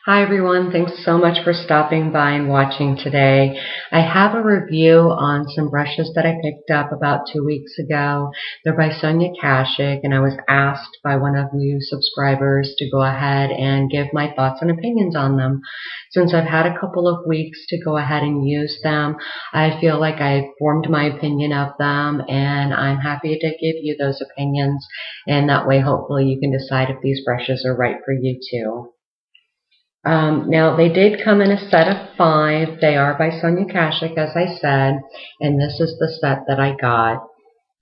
Hi everyone, thanks so much for stopping by and watching today. I have a review on some brushes that I picked up about 2 weeks ago. They're by Sonia Kashuk, and I was asked by one of you subscribers to go ahead and give my thoughts and opinions on them. Since I've had a couple of weeks to go ahead and use them, I feel like I've formed my opinion of them, and I'm happy to give you those opinions, and that way hopefully you can decide if these brushes are right for you too. Now, they did come in a set of 5. They are by Sonia Kashuk, as I said, and this is the set that I got.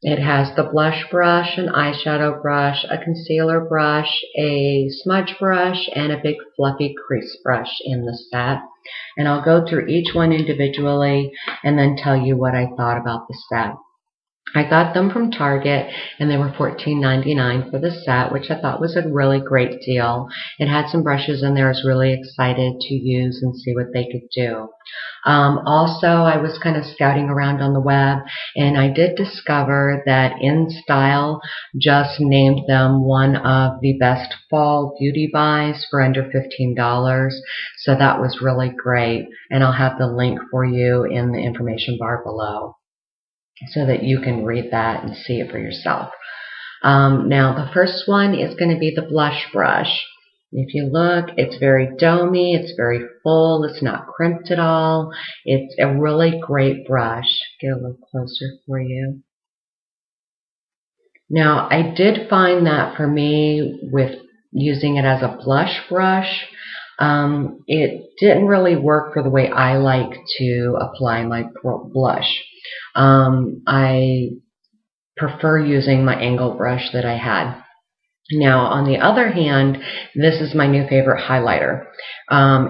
It has the blush brush, an eyeshadow brush, a concealer brush, a smudge brush, and a big fluffy crease brush in the set. And I'll go through each one individually and then tell you what I thought about the set. I got them from Target, and they were $14.99 for the set, which I thought was a really great deal. It had some brushes in there I was really excited to use and see what they could do. Also, I was kind of scouting around on the web, and I did discover that InStyle just named them one of the best fall beauty buys for under $15. So that was really great, and I'll have the link for you in the information bar below, so that you can read that and see it for yourself. Now, the first one is going to be the blush brush. If you look, it's very domey, it's very full, it's not crimped at all. It's a really great brush. Get a little closer for you. Now, I did find that for me, with using it as a blush brush, it didn't really work for the way I like to apply my blush. I prefer using my angle brush that I had. Now, on the other hand, this is my new favorite highlighter.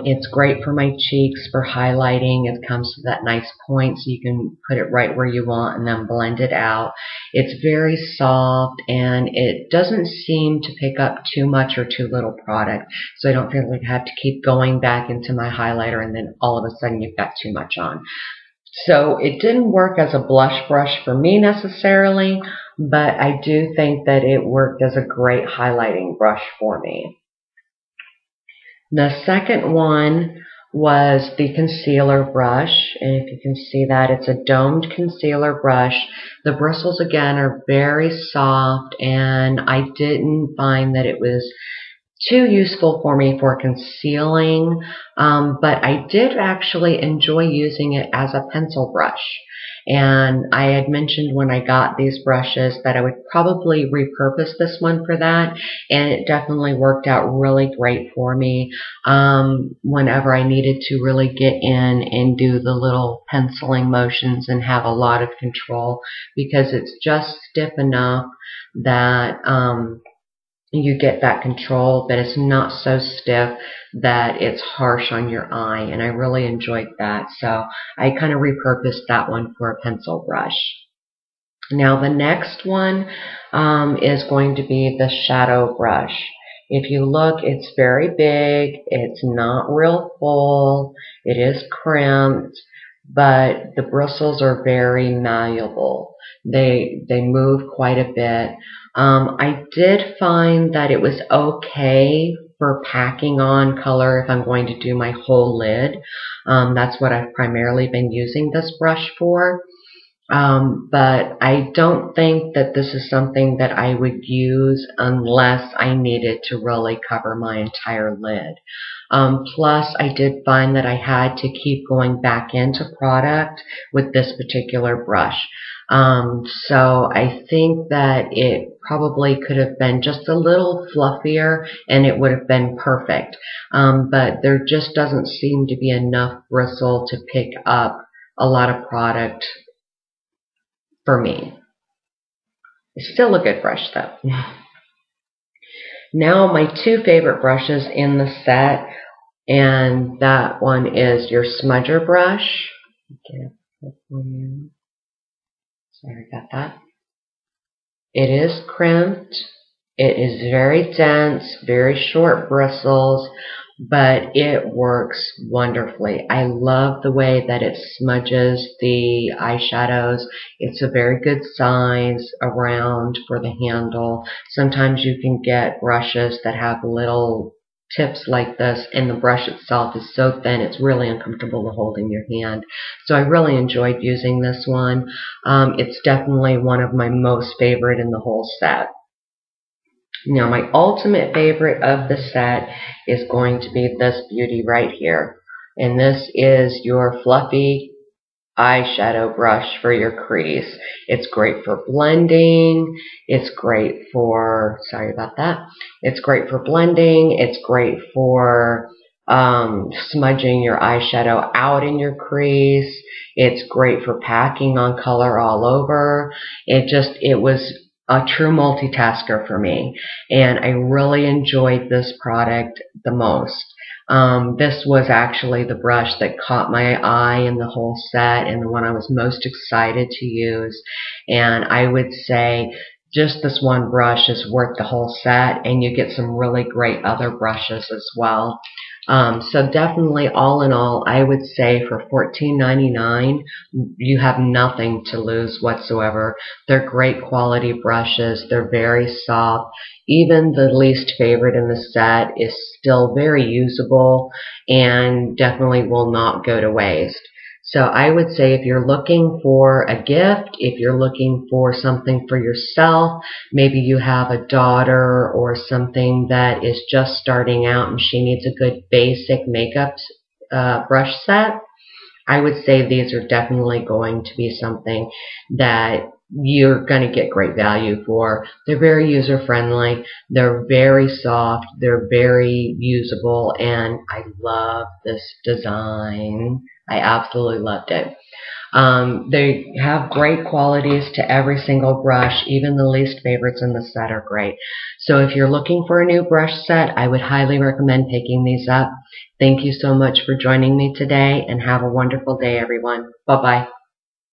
It's great for my cheeks for highlighting. It comes to that nice point, so you can put it right where you want and then blend it out. It's very soft, and it doesn't seem to pick up too much or too little product, so I don't feel like I have to keep going back into my highlighter and then all of a sudden you've got too much on. So it didn't work as a blush brush for me necessarily, but I do think that it worked as a great highlighting brush for me. The second one was the concealer brush, and if you can see that, it's a domed concealer brush. The bristles again are very soft, and I didn't find that it was too useful for me for concealing, but I did actually enjoy using it as a pencil brush. And I had mentioned when I got these brushes that I would probably repurpose this one for that, and it definitely worked out really great for me whenever I needed to really get in and do the little penciling motions and have a lot of control, because it's just stiff enough that you get that control, but it's not so stiff that it's harsh on your eye, and I really enjoyed that, so I kind of repurposed that one for a pencil brush. Now the next one is going to be the shadow brush. If you look, it's very big, it's not real full, it is crimped, but the bristles are very malleable. They move quite a bit. I did find that it was okay for packing on color if I'm going to do my whole lid. That's what I've primarily been using this brush for. But I don't think that this is something that I would use unless I needed to really cover my entire lid. Plus, I did find that I had to keep going back into product with this particular brush. So I think that it probably could have been just a little fluffier and it would have been perfect. But there just doesn't seem to be enough bristle to pick up a lot of product for me. It's still a good brush though. Now my 2 favorite brushes in the set, and that one is your smudger brush. Sorry about that. It is crimped. It is very dense, very short bristles, but it works wonderfully. I love the way that it smudges the eyeshadows. It's a very good size around for the handle. Sometimes you can get brushes that have little tips like this, and the brush itself is so thin it's really uncomfortable to hold in your hand. So I really enjoyed using this one. It's definitely one of my most favorite in the whole set. Now my ultimate favorite of the set is going to be this beauty right here. And this is your fluffy eyeshadow brush for your crease. It's great for blending. It's great for, sorry about that. It's great for blending. It's great for smudging your eyeshadow out in your crease. It's great for packing on color all over. It was a true multitasker for me, and I really enjoyed this product the most. This was actually the brush that caught my eye in the whole set and the one I was most excited to use. And I would say just this one brush is worth the whole set, and you get some really great other brushes as well. So definitely, all in all, I would say for $14.99, you have nothing to lose whatsoever. They're great quality brushes. They're very soft. Even the least favorite in the set is still very usable and definitely will not go to waste. So I would say if you're looking for a gift, if you're looking for something for yourself, maybe you have a daughter or something that is just starting out and she needs a good basic makeup brush set, I would say these are definitely going to be something that you're going to get great value for. They're very user-friendly. They're very soft. They're very usable, and I love this design. I absolutely loved it. They have great qualities to every single brush. Even the least favorites in the set are great. So if you're looking for a new brush set, I would highly recommend picking these up. Thank you so much for joining me today, and have a wonderful day, everyone. Bye-bye.